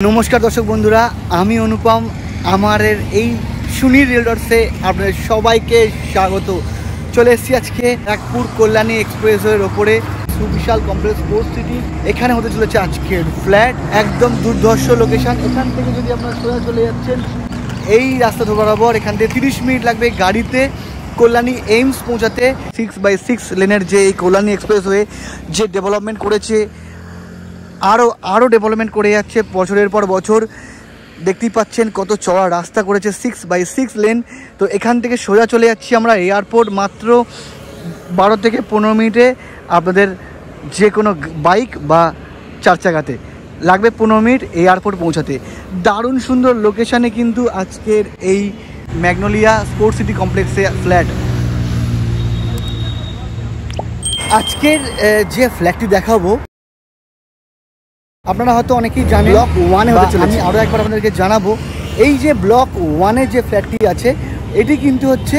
নমস্কার দর্শক বন্ধুরা, আমি অনুপম। আমাদের এই সুনীল রিয়েলটসে আপনাদের সবাইকে স্বাগত। চলে এসেছি আজকে ব্যারাকপুর কল্যাণী এক্সপ্রেসওয়ের ওপরে সুবিশাল কমপ্লেক্স স্পোর্টস সিটি। এখানে হতে চলেছে আজকের ফ্ল্যাট। একদম দুর্ধর্ষ লোকেশন। এখান থেকে যদি আপনারা সোজা চলে যাচ্ছেন এই রাস্তা বরাবর, এখান থেকে 30 মিনিট লাগবে গাড়িতে কল্যাণী এইমস পৌঁছাতে। 6x6 লেনের যে এই কল্যাণী এক্সপ্রেসওয়ে যে ডেভেলপমেন্ট করেছে, আরও ডেভেলপমেন্ট করে যাচ্ছে বছরের পর বছর। দেখতেই পাচ্ছেন কত চড়া রাস্তা করেছে, 6x6 লেন। তো এখান থেকে সোজা চলে যাচ্ছি আমরা এয়ারপোর্ট। মাত্র 12 থেকে 15 মিনিটে আপনাদের যে কোনো বাইক বা চার চাকাতে লাগবে 15 মিনিট এয়ারপোর্ট পৌঁছাতে। দারুণ সুন্দর লোকেশানে কিন্তু আজকের এই ম্যাগনোলিয়া স্পোর্টস সিটি কমপ্লেক্সে ফ্ল্যাট। আজকের যে ফ্ল্যাটটি দেখাবো আপনারা হয়তো অনেকেই জানেন, ব্লক 1-এ হতে চলেছে। আমি আরও একবার আপনাদেরকে জানাবো, এই যে ব্লক 1-এ যে ফ্ল্যাটটি আছে এটি কিন্তু হচ্ছে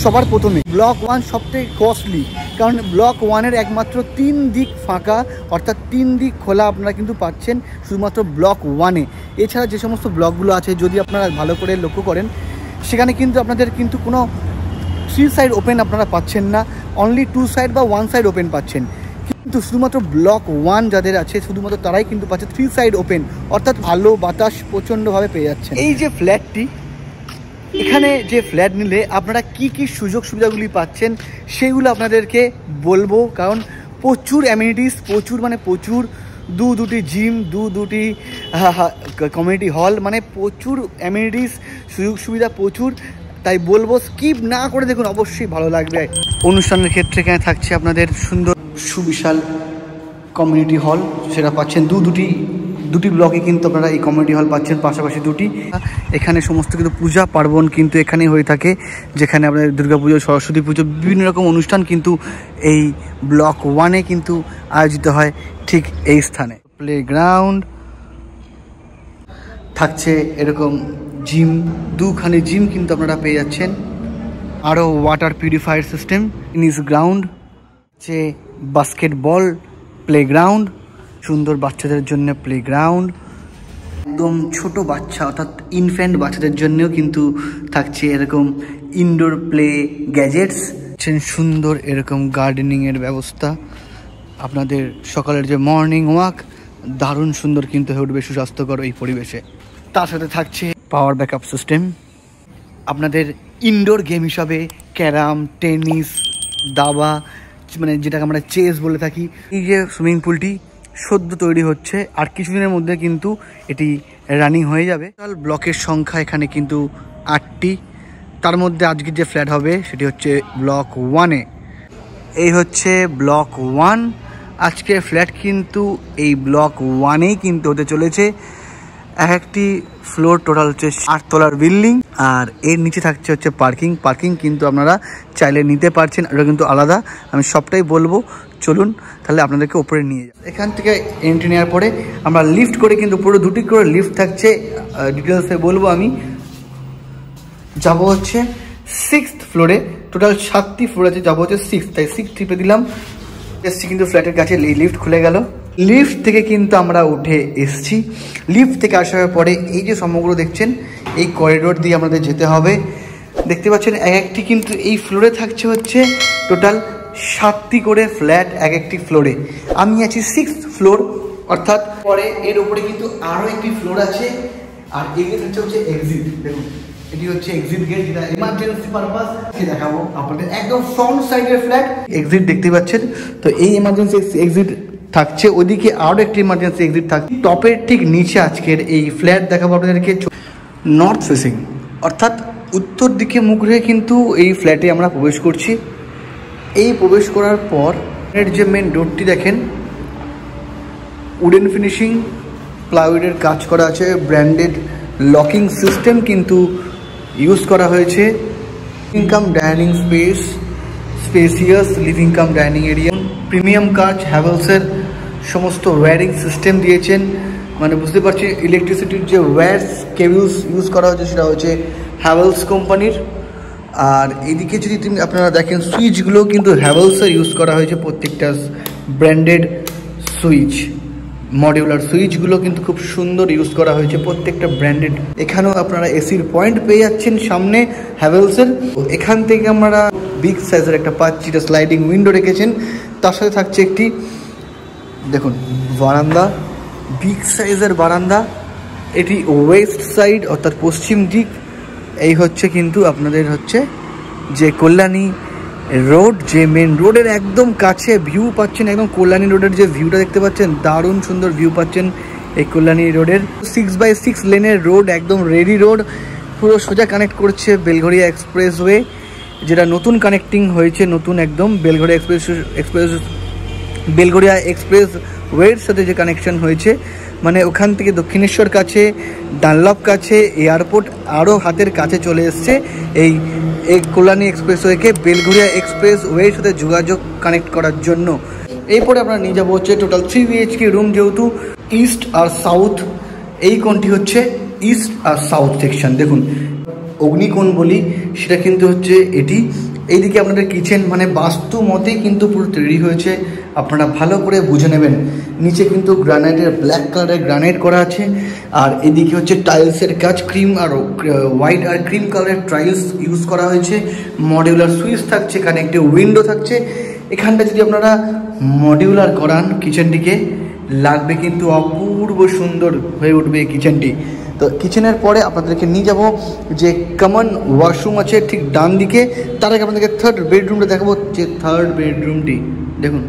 সবার প্রথমে। ব্লক 1 সবথেকে কস্টলি, কারণ ব্লক 1-এর একমাত্র 3 দিক ফাঁকা, অর্থাৎ 3 দিক খোলা আপনারা কিন্তু পাচ্ছেন শুধুমাত্র ব্লক 1-এ। এছাড়া যে সমস্ত ব্লকগুলো আছে যদি আপনারা ভালো করে লক্ষ্য করেন, সেখানে কিন্তু আপনাদের কিন্তু কোনো 3 সাইড ওপেন আপনারা পাচ্ছেন না, অনলি 2 সাইড বা 1 সাইড ওপেন পাচ্ছেন। কিন্তু শুধুমাত্র ব্লক 1 যাদের আছে শুধুমাত্র তারাই কিন্তু পাচ্ছে 3 সাইড ওপেন, অর্থাৎ আলো বাতাস প্রচণ্ডভাবে পেয়ে যাচ্ছেন। এই যে ফ্ল্যাটটি, এখানে যে ফ্ল্যাট নিলে আপনারা কি কি সুযোগ সুবিধাগুলি পাচ্ছেন সেগুলো আপনাদেরকে বলবো। কারণ প্রচুর অ্যামিনিটিস, প্রচুর দুটি জিম, দুটি কমিউনিটি হল, মানে প্রচুর অ্যামিনিটিস, সুযোগ সুবিধা প্রচুর। তাই বলবো স্কিপ না করে দেখুন, অবশ্যই ভালো লাগবে। অনুষ্ঠানের ক্ষেত্রে এখানে থাকছে আপনাদের সুন্দর সুবিশাল কমিউনিটি হল, সেটা পাচ্ছেন দুটি ব্লকে কিন্তু আপনারা এই কমিউনিটি হল পাচ্ছেন, পাশাপাশি দুটি। এখানে সমস্ত কিন্তু পূজা পার্বণ কিন্তু এখানেই হয়ে থাকে, যেখানে আপনাদের দুর্গাপুজো, সরস্বতী পুজো, বিভিন্ন রকম অনুষ্ঠান কিন্তু এই ব্লক 1-এ কিন্তু আয়োজিত হয় ঠিক এই স্থানে। প্লেগ্রাউন্ড থাকছে, এরকম জিম, দুখানি জিম কিন্তু আপনারা পেয়ে যাচ্ছেন। আরও water purifier system, tennis ground, যে বাস্কেটবল প্লেগ্রাউন্ড, সুন্দর বাচ্চাদের জন্য প্লেগ্রাউন্ড। একদম ছোট বাচ্চা অর্থাৎ ইনফ্যান্ট বাচ্চাদের জন্যও কিন্তু থাকছে এরকম ইনডোর প্লে গ্যাজেটস। সুন্দর এরকম গার্ডেনিংয়ের ব্যবস্থা। আপনাদের সকালের যে মর্নিং ওয়াক দারুণ সুন্দর কিন্তু হয়ে উঠবে সুস্বাস্থ্যকর এই পরিবেশে। তার সাথে থাকছে পাওয়ার ব্যাকআপ সিস্টেম। আপনাদের ইনডোর গেম হিসাবে ক্যারাম, টেনিস, দাবা, মানে যেটাকে আমরা চেস বলে থাকি। এই যে সুইমিং পুলটি সদ্য তৈরি হচ্ছে, আর কিছুদিনের মধ্যে কিন্তু এটি রানিং হয়ে যাবে। ব্লকের সংখ্যা এখানে কিন্তু 8টি, তার মধ্যে আজকে যে ফ্ল্যাট হবে সেটি হচ্ছে ব্লক 1-এ। এই হচ্ছে ব্লক 1। আজকের ফ্ল্যাট কিন্তু এই ব্লক 1-এই কিন্তু হতে চলেছে। একটি ফ্লোর টোটাল হচ্ছে 8 তলার বিল্ডিং, আর এর নিচে থাকছে হচ্ছে পার্কিং কিন্তু আপনারা চাইলে নিতে পারছেন, এটা কিন্তু আলাদা। আমি সবটাই বলবো, চলুন তাহলে আপনাদেরকে উপরে নিয়ে যাই। এখান থেকে এন্ট্রি নেওয়ার পরে আমরা লিফট করে কিন্তু পুরো 2টি করে লিফট থাকছে, ডিটেলসে বলবো। আমি যাব হচ্ছে 6th ফ্লোরে, টোটাল 7টি ফ্লোর আছে, যাবো হচ্ছে 6, তাই 6 টিপে দিলাম। এসছি কিন্তু ফ্ল্যাটের কাছে, লিফট খুলে গেল। লিফট থেকে কিন্তু আমরা উঠে এসছি। লিফট থেকে আসার পরে এই যে সমগ্র দেখছেন এই করিডোর দিয়ে আমাদের যেতে হবে। দেখতে পাচ্ছেন একটি কিন্তু এই ফ্লোরে থাকছে হচ্ছে টোটাল 7টি করে ফ্ল্যাট একটি ফ্লোরে। আমি আছি 6th ফ্লোর, অর্থাৎ পরে এর উপরে কিন্তু আরও একটি ফ্লোর আছে। আর এগিয়ে থাকছে হচ্ছে এক্সিট। দেখুন এটি হচ্ছে এক্সিট গেট, যেটা এমার্জেন্সি পারপাস দেখাবো আপনাদের। একদম ফ্রন্ট সাইডের ফ্ল্যাট, এক্সিট দেখতে পাচ্ছেন। তো এই এমার্জেন্সি এক্সিট থাকছে, ওইদিকে আরও একটি এমার্জেন্সি এক্সিট থাকছে। টপের ঠিক নিচে আজকের এই ফ্ল্যাট দেখাবো আপনাদেরকে। নর্থ ফেসিং, অর্থাৎ উত্তর দিকে মুখ রেখে কিন্তু এই ফ্ল্যাটে আমরা প্রবেশ করছি। এই প্রবেশ করার পর এর যে মেন ডোরটি দেখেন, উডেন ফিনিশিং, প্লাইউডের কাজ করা আছে, ব্র্যান্ডেড লকিং সিস্টেম কিন্তু ইউজ করা হয়েছে। Income dining space, spacious living cum dining area, premium কাজ, হ্যাভেলসের সমস্ত ওয়্যারিং সিস্টেম দিয়েছেন। মানে বুঝতে পারছি ইলেকট্রিসিটির যে ওয়্যারস কেবলস ইউজ করা হয়েছে সেটা হচ্ছে হ্যাভেলস কোম্পানির। আর এদিকে যদি আপনারা দেখেন সুইচগুলো কিন্তু হ্যাভেলসের ইউজ করা হয়েছে, প্রত্যেকটা ব্র্যান্ডেড সুইচ। মডিউলার সুইচগুলো কিন্তু খুব সুন্দর ইউজ করা হয়েছে, প্রত্যেকটা ব্র্যান্ডেড। এখানেও আপনারা এসির পয়েন্ট পেয়ে যাচ্ছেন সামনে হ্যাভেলসের। এখান থেকে আমরা বিগ সাইজের একটা পাচ্ছি, এটা স্লাইডিং উইন্ডো রেখেছেন। তার সাথে থাকছে একটি দেখুন বারান্দা, বিগ সাইজের বারান্দা। এটি ওয়েস্ট সাইড অর্থাৎ পশ্চিম দিক। এই হচ্ছে কিন্তু আপনাদের হচ্ছে যে কল্যাণী রোড, যে মেন রোডের একদম কাছে ভিউ পাচ্ছেন, একদম কল্যাণী রোডের যে ভিউটা দেখতে পাচ্ছেন, দারুণ সুন্দর ভিউ পাচ্ছেন এই কল্যাণী রোডের। 6x6 লেনের রোড, একদম রেডি রোড, পুরো সোজা কানেক্ট করছে বেলঘরিয়া এক্সপ্রেসওয়ে, যেটা নতুন কানেক্টিং হয়েছে, নতুন একদম বেলঘরিয়া বেলঘরিয়া এক্সপ্রেস ওয়ের সাথে যে কানেকশন হয়েছে, মানে ওখান থেকে দক্ষিণেশ্বর কাছে, ডানলপ কাছে, এয়ারপোর্ট আরও হাতের কাছে চলে এসছে এই কল্যাণী এক্সপ্রেসওয়েকে বেলঘরিয়া এক্সপ্রেস ওয়ের সাথে যোগাযোগ কানেক্ট করার জন্য। এরপরে আমরা নিয়ে যাবো হচ্ছে টোটাল 3 BHK রুম, যেহেতু ইস্ট আর সাউথ, এই কোণটি হচ্ছে ইস্ট আর সাউথ সেকশন। দেখুন অগ্নিকোণ বলি, সেটা কিন্তু হচ্ছে এটি। এইদিকে আপনাদের কিচেন মানে বাস্তু মতেই কিন্তু পুরো তৈরি হয়েছে, আপনারা ভালো করে বুঝে নেবেন। নিচে কিন্তু গ্রানাইটের ব্ল্যাক কালারের গ্রানাইট করা আছে, আর এদিকে হচ্ছে টাইলসের কাজ, ক্রিম আর হোয়াইট আর ক্রিম কালারের টাইলস ইউজ করা হয়েছে। মডিউলার সুইচ থাকছে, এখানে একটি উইন্ডো থাকছে। এখানটা যদি আপনারা মডিউলার করান কিচেনটিকে, লাগবে কিন্তু অপূর্ব সুন্দর হয়ে উঠবে এই কিচেনটি। তো কিচেনের পরে আপনাদেরকে নিয়ে যাব যে কমন ওয়াশরুম আছে ঠিক ডান দিকে। তার আগে আপনাদেরকে থার্ড বেডরুমটা দেখাবো, যে থার্ড বেডরুমটি দেখুন,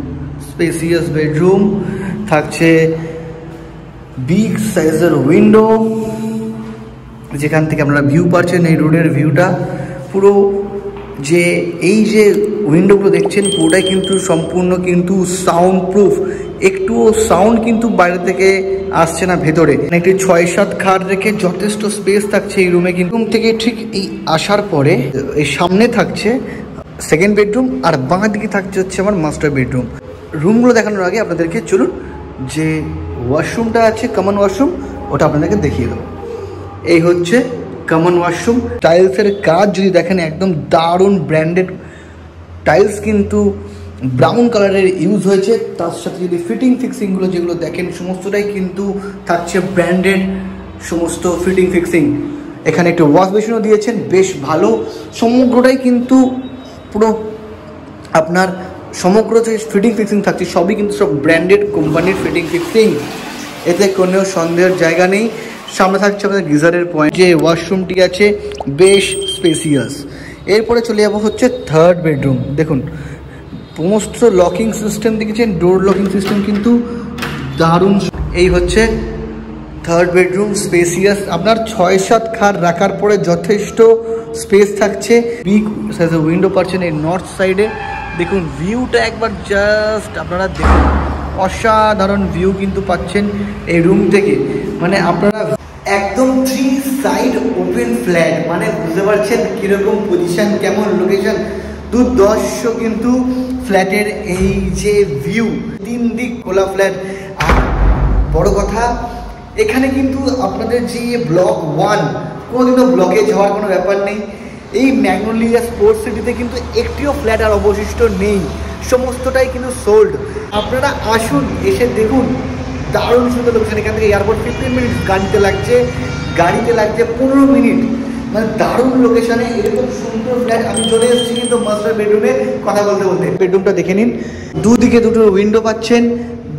স্পেসিয়াস বেডরুম থাকছে, বিগ সাইজের উইন্ডো, যেখান থেকে আপনারা ভিউ পাচ্ছেন এই রোডের ভিউটা। পুরো যে এই যে উইন্ডোগুলো দেখছেন পুরোটাই কিন্তু সম্পূর্ণ কিন্তু সাউন্ড প্রুফ, একটুও সাউন্ড কিন্তু বাইরে থেকে আসছে না ভেতরে। একটি 6-7 খাট রেখে যথেষ্ট স্পেস থাকছে এই রুমে। কিন্তু রুম থেকে ঠিক এই আসার পরে এই সামনে থাকছে সেকেন্ড বেডরুম, আর বাঁ দিকে থাকছে হচ্ছে আমার মাস্টার বেডরুম। রুমগুলো দেখানোর আগে আপনাদেরকে চলুন যে ওয়াশরুমটা আছে কমন ওয়াশরুম, ওটা আপনাদেরকে দেখিয়ে দেবো। এই হচ্ছে কমন ওয়াশরুম। টাইলসের কাজ যদি দেখেন একদম দারুণ ব্র্যান্ডেড টাইলস কিন্তু ব্রাউন কালারের ইউজ হয়েছে। তার সাথে যদি ফিটিং ফিক্সিংগুলো যেগুলো দেখেন সমস্তটাই কিন্তু থাকছে ব্র্যান্ডেড সমস্ত ফিটিং ফিক্সিং। এখানে একটু ওয়াশ বেসিনও দিয়েছেন, বেশ ভালো। সমগ্রটাই কিন্তু পুরো আপনার সমগ্র যে ফিটিং ফিক্সিং থাকছে সবই কিন্তু সব ব্র্যান্ডেড কোম্পানির ফিটিং ফিক্সিং, এতে কোনো সন্দেহের জায়গা নেই। সামনে থাকছে আমাদের গিজারের পয়েন্ট, যে ওয়াশরুমটি আছে বেশ স্পেসিয়াস। এরপরে চলে যাবো হচ্ছে থার্ড বেডরুম। দেখুন সমস্ত লকিং সিস্টেম দেখেছেন, ডোর লকিং সিস্টেম কিন্তু দারুণ। এই হচ্ছে থার্ড বেডরুম, স্পেসিয়াস। আপনার 6-7 খাট রাখার পরে যথেষ্ট স্পেস থাকছে। বিগ সাইজের উইন্ডো পাচ্ছেন এই নর্থ সাইডে। দেখুন ভিউটা একবার জাস্ট আপনারা দেখুন, অসাধারণ ভিউ কিন্তু পাচ্ছেন এই রুম থেকে। মানে আপনারা একদম 3 সাইড ওপেন ফ্ল্যাট, মানে বুঝতে পারছেন কীরকম পজিশন, কেমন লোকেশন, দুর্ধর্ষ কিন্তু ফ্ল্যাটের এই যে ভিউ, 3 দিক খোলা ফ্ল্যাট। আর বড় কথা এখানে কিন্তু আপনাদের যে ব্লক 1 কোনোদিনও ব্লকে যাওয়ার কোনো ব্যাপার নেই। এই ম্যাগনোলিয়া স্পোর্টস সিটিতে কিন্তু একটিও ফ্ল্যাট আর অবশিষ্ট নেই, সমস্তটাই কিন্তু সোল্ড। আপনারা আসুন, এসে দেখুন, দারুণ সুন্দর লোকেশন। এখান থেকে এয়ারপোর্ট 15 মিনিট গাড়িতে লাগছে 15 মিনিট, মানে দারুণ লোকেশনে এরকম সুন্দর ফ্ল্যাট। আমি চলে এসেছি কিন্তু মাস্টার বেডরুমে কথা বলতে বলতে। বেডরুমটা দেখে নিন, দুদিকে দুটো উইন্ডো পাচ্ছেন,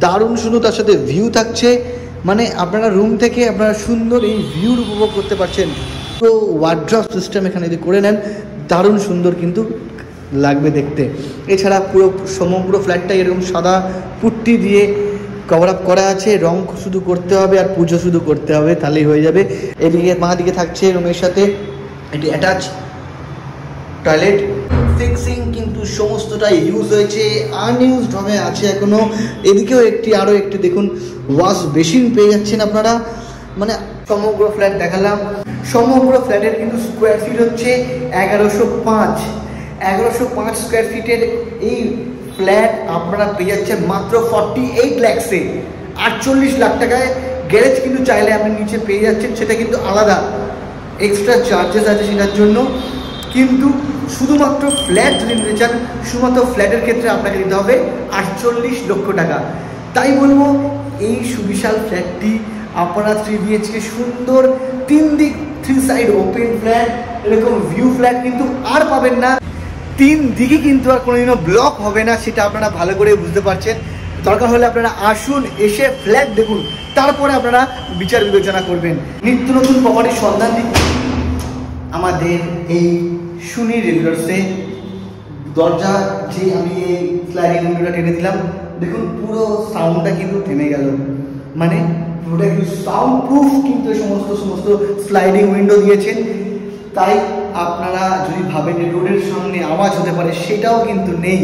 দারুণ সুন্দর, তার সাথে ভিউ থাকছে। মানে আপনারা রুম থেকে আপনারা সুন্দর এই ভিউর উপভোগ করতে পারছেন। তো ওয়ার্ড্রপ সিস্টেম এখানে যদি করে নেন, দারুণ সুন্দর কিন্তু লাগবে দেখতে। এছাড়া পুরো সমগ্র ফ্ল্যাটটা এরকম সাদা পুট্টি দিয়ে কভার আপ করা আছে, রং শুধু করতে হবে আর পুজো শুধু করতে হবে, তাহলেই হয়ে যাবে। এদিকে বাঁ দিকে থাকছে রুমের সাথে এটি অ্যাটাচ টয়লেট। ফিক্সিং কিন্তু সমস্তটা ইউজ হয়েছে, আনইউজড ভাবে আছে এখনো। এদিকেও আরও একটি দেখুন ওয়াশ বেসিন পেয়ে যাচ্ছেন আপনারা। মানে সমগ্র ফ্ল্যাট দেখালাম। সমগ্র ফ্ল্যাটের কিন্তু স্কোয়ার ফিট হচ্ছে 1105 স্কোয়ার ফিটের এই ফ্ল্যাট আপনারা পেয়ে যাচ্ছেন মাত্র 48 লাখসে, 48 লাখ টাকায়। গ্যারেজ কিন্তু চাইলে আপনি নিচে পেয়ে যাচ্ছেন, সেটা কিন্তু আলাদা এক্সট্রা চার্জেস আছে সেটার জন্য। কিন্তু শুধুমাত্র ফ্ল্যাট যদি নিতে চান, শুধুমাত্র ফ্ল্যাটের ক্ষেত্রে আপনাকে দিতে হবে 48 লক্ষ টাকা। তাই বলবো এই সুবিশাল ফ্ল্যাটটি আপনারা 3 BHK সুন্দর 3 দিক 3 সাইড ওপেন ফ্ল্যাট, এরকম ভিউ ফ্ল্যাট কিন্তু আর পাবেন না। 3 দিকে কিন্তু আর কোনোদিনও ব্লক হবে না, সেটা আপনারা ভালো করে বুঝতে পারছেন। দরকার হলে আপনারা আসুন, এসে ফ্ল্যাট দেখুন, তারপরে আপনারা বিচার বিবেচনা করবেন। নিত্য নতুন প্রপার্টির সন্ধান দিচ্ছি আমাদের এই সুনি রেগুলার্সে। দরজা যে আমি এই স্লাইডিং উইন্ডোটা টেনে দিলাম, দেখুন পুরো সাউন্ডটা কিন্তু থেমে গেল, মানে পুরোটা কিন্তু সাউন্ড প্রুফ কিন্তু সমস্ত স্লাইডিং উইন্ডো দিয়েছেন। তাই আপনারা যদি ভাবেন যে রোডের সামনে আওয়াজ হতে পারে, সেটাও কিন্তু নেই।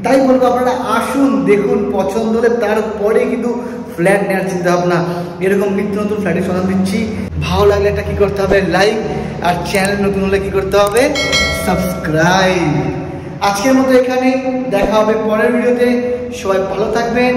তাই বলবো আপনারা আসুন, দেখুন, পছন্দ হলে তারপরে কিন্তু ফ্ল্যাট নেওয়ার চিন্তা ভাবনা। এরকম নিত্য নতুন ফ্ল্যাটের সন্ধান দিচ্ছি। ভালো লাগলে একটা কি করতে হবে, লাইক, আর চ্যানেল নতুন হলে কি করতে হবে, সাবস্ক্রাইব। আজকের মতো এখানে দেখা হবে পরের ভিডিওতে। সবাই ভালো থাকবেন।